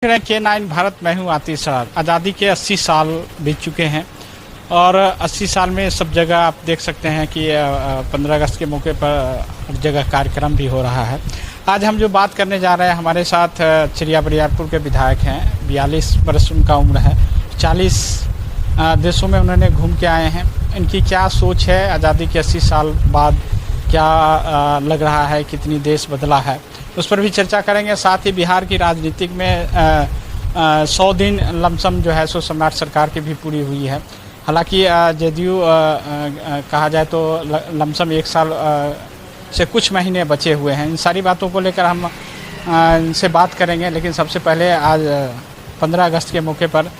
K9 Bharat मैं हूँ आतिश आज़ादी के 80 साल बीत चुके हैं और 80 साल में सब जगह आप देख सकते हैं कि 15 अगस्त के मौके पर हर जगह कार्यक्रम भी हो रहा है। आज हम जो बात करने जा रहे हैं, हमारे साथ चिड़िया बरियारपुर के विधायक हैं। 42 वर्ष उनका उम्र है। 40 देशों में उन्होंने घूम के आए हैं। इनकी क्या सोच है, आज़ादी के 80 साल बाद क्या लग रहा है, कितनी देश बदला है, उस पर भी चर्चा करेंगे। साथ ही बिहार की राजनीतिक में 100 दिन लमसम जो है सो सम्राट सरकार की भी पूरी हुई है। हालांकि जदयू कहा जाए तो लमसम 1 साल से कुछ महीने बचे हुए हैं। इन सारी बातों को लेकर हम इनसे बात करेंगे, लेकिन सबसे पहले आज 15 अगस्त के मौके पर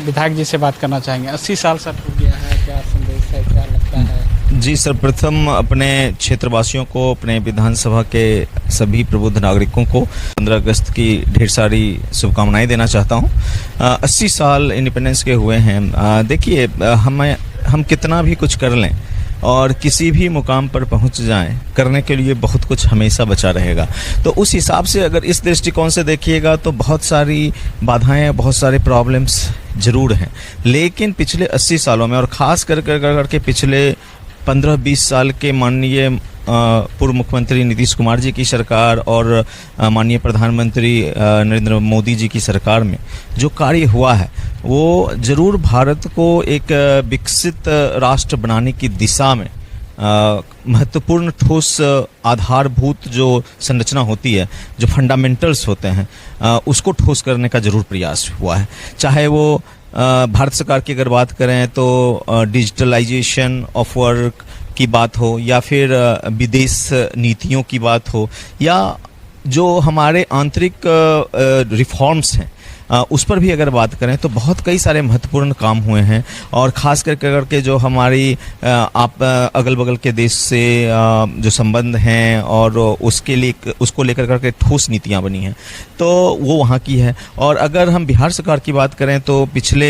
विधायक जी से बात करना चाहेंगे। 80 साल सर हो गया है, क्या संदेश है, क्या लगता है? जी, सर्वप्रथम अपने क्षेत्रवासियों को, अपने विधानसभा के सभी प्रबुद्ध नागरिकों को 15 अगस्त की ढेर सारी शुभकामनाएं देना चाहता हूं। 80 साल इंडिपेंडेंस के हुए हैं। देखिए, हम कितना भी कुछ कर लें और किसी भी मुकाम पर पहुंच जाएं, करने के लिए बहुत कुछ हमेशा बचा रहेगा। तो उस हिसाब से अगर इस दृष्टिकोण से देखिएगा तो बहुत सारी बाधाएं, बहुत सारे प्रॉब्लम्स जरूर हैं, लेकिन पिछले 80 सालों में और ख़ास करके पिछले 15-20 साल के माननीय पूर्व मुख्यमंत्री नीतीश कुमार जी की सरकार और माननीय प्रधानमंत्री नरेंद्र मोदी जी की सरकार में जो कार्य हुआ है, वो जरूर भारत को एक विकसित राष्ट्र बनाने की दिशा में महत्वपूर्ण ठोस आधारभूत जो संरचना होती है, जो फंडामेंटल्स होते हैं, उसको ठोस करने का जरूर प्रयास हुआ है। चाहे वो भारत सरकार की अगर बात करें तो डिजिटलाइजेशन ऑफ वर्क की बात हो, या फिर विदेश नीतियों की बात हो, या जो हमारे आंतरिक रिफॉर्म्स हैं उस पर भी अगर बात करें तो बहुत कई सारे महत्वपूर्ण काम हुए हैं। और ख़ास करके जो हमारी आप अगल बगल के देश से जो संबंध हैं और उसको लेकर करके ठोस नीतियां बनी हैं, तो वो वहाँ की है। और अगर हम बिहार सरकार की बात करें तो पिछले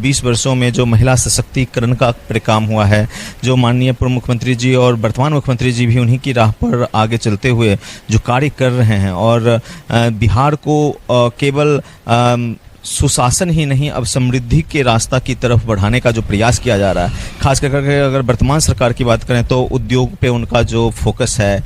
20 वर्षों में जो महिला सशक्तिकरण का काम हुआ है, जो माननीय पूर्व मुख्यमंत्री जी और वर्तमान मुख्यमंत्री जी भी उन्हीं की राह पर आगे चलते हुए जो कार्य कर रहे हैं, और बिहार को केवल सुशासन ही नहीं, अब समृद्धि के रास्ता की तरफ बढ़ाने का जो प्रयास किया जा रहा है। खास करके अगर वर्तमान सरकार की बात करें तो उद्योग पे उनका जो फोकस है,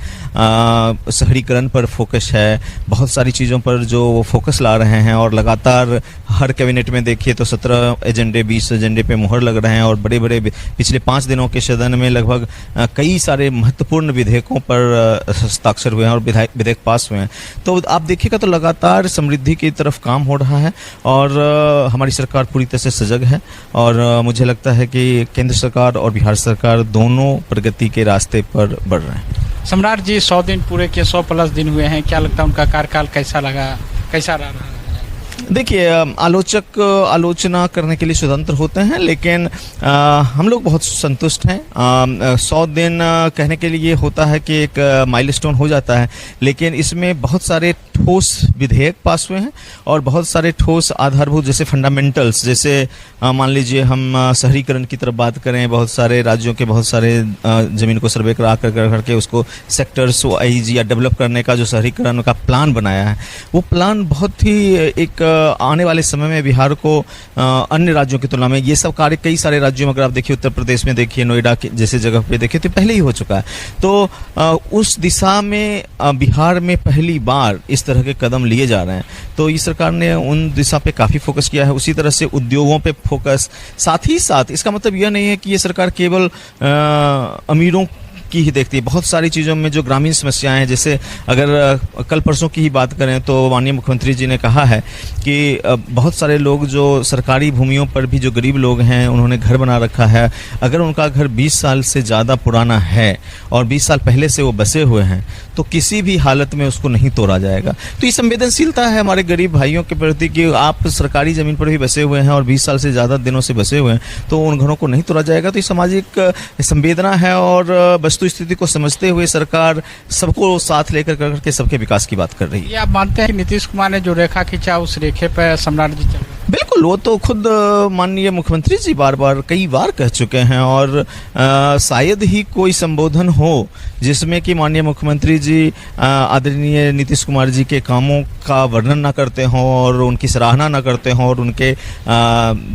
शहरीकरण पर फोकस है, बहुत सारी चीज़ों पर जो वो फोकस ला रहे हैं। और लगातार हर कैबिनेट में देखिए तो 17 एजेंडे, 20 एजेंडे पे मुहर लग रहे हैं, और बड़े बड़े पिछले 5 दिनों के सदन में लगभग कई सारे महत्वपूर्ण विधेयकों पर हस्ताक्षर हुए हैं और विधेयक पास हुए हैं। तो आप देखिएगा तो लगातार समृद्धि की तरफ काम हो रहा है, और हमारी सरकार पूरी तरह से सजग है। और मुझे लगता है कि केंद्र सरकार और बिहार सरकार दोनों प्रगति के रास्ते पर बढ़ रहे हैं। सम्राट जी 100 दिन पूरे किए, 100+ दिन हुए हैं। क्या लगता है उनका कार्यकाल कैसा लगा, कैसा रहा? देखिए, आलोचक आलोचना करने के लिए स्वतंत्र होते हैं, लेकिन हम लोग बहुत संतुष्ट हैं। 100 दिन कहने के लिए होता है कि एक माइलस्टोन हो जाता है, लेकिन इसमें बहुत सारे ठोस विधेयक पास हुए हैं और बहुत सारे ठोस आधारभूत जैसे फंडामेंटल्स, जैसे मान लीजिए हम शहरीकरण की तरफ बात करें, बहुत सारे राज्यों के बहुत सारे जमीन को सर्वे करा करके उसको सेक्टर्स वाइज या डेवलप करने का जो शहरीकरण का प्लान बनाया है, वो प्लान बहुत ही एक आने वाले समय में बिहार को अन्य राज्यों की तुलना में, ये सब कार्य कई सारे राज्यों में अगर आप देखिए, उत्तर प्रदेश में देखिए, नोएडा जैसे जगह पे देखिए तो पहले ही हो चुका है। तो उस दिशा में बिहार में पहली बार इस तरह के कदम लिए जा रहे हैं। तो इस सरकार ने उन दिशा पे काफ़ी फोकस किया है। उसी तरह से उद्योगों पे फोकस, साथ ही साथ इसका मतलब यह नहीं है कि ये सरकार केवल अमीरों की ही देखती है। बहुत सारी चीज़ों में जो ग्रामीण समस्याएं हैं, जैसे अगर कल परसों की ही बात करें तो माननीय मुख्यमंत्री जी ने कहा है कि बहुत सारे लोग जो सरकारी भूमियों पर भी, जो गरीब लोग हैं, उन्होंने घर बना रखा है। अगर उनका घर 20 साल से ज़्यादा पुराना है और 20 साल पहले से वो बसे हुए हैं, तो किसी भी हालत में उसको नहीं तोड़ा जाएगा। तो ये संवेदनशीलता है हमारे गरीब भाइयों के प्रति कि आप सरकारी ज़मीन पर भी बसे हुए हैं और 20 साल से ज़्यादा दिनों से बसे हुए हैं, तो उन घरों को नहीं तोड़ा जाएगा। तो ये सामाजिक संवेदना है, और वस्तु स्थिति को समझते हुए सरकार सबको साथ लेकर करके सबके विकास की बात कर रही है। ये आप मानते हैं कि नीतीश कुमार ने जो रेखा खींचा, उस रेखे पर सम्राट जी चल रहे हैं? बिल्कुल, वो तो खुद माननीय मुख्यमंत्री जी बार बार कई बार कह चुके हैं और शायद ही कोई संबोधन हो जिसमें कि माननीय मुख्यमंत्री जी आदरणीय नीतीश कुमार जी के कामों का वर्णन ना करते हों और उनकी सराहना ना करते हों और उनके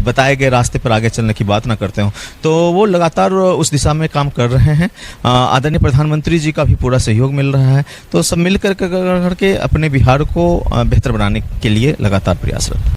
बताए गए रास्ते पर आगे चलने की बात ना करते हों। तो वो लगातार उस दिशा में काम कर रहे हैं। आदरणीय प्रधानमंत्री जी का भी पूरा सहयोग मिल रहा है। तो सब मिलकर के अपने बिहार को बेहतर बनाने के लिए लगातार प्रयासरत।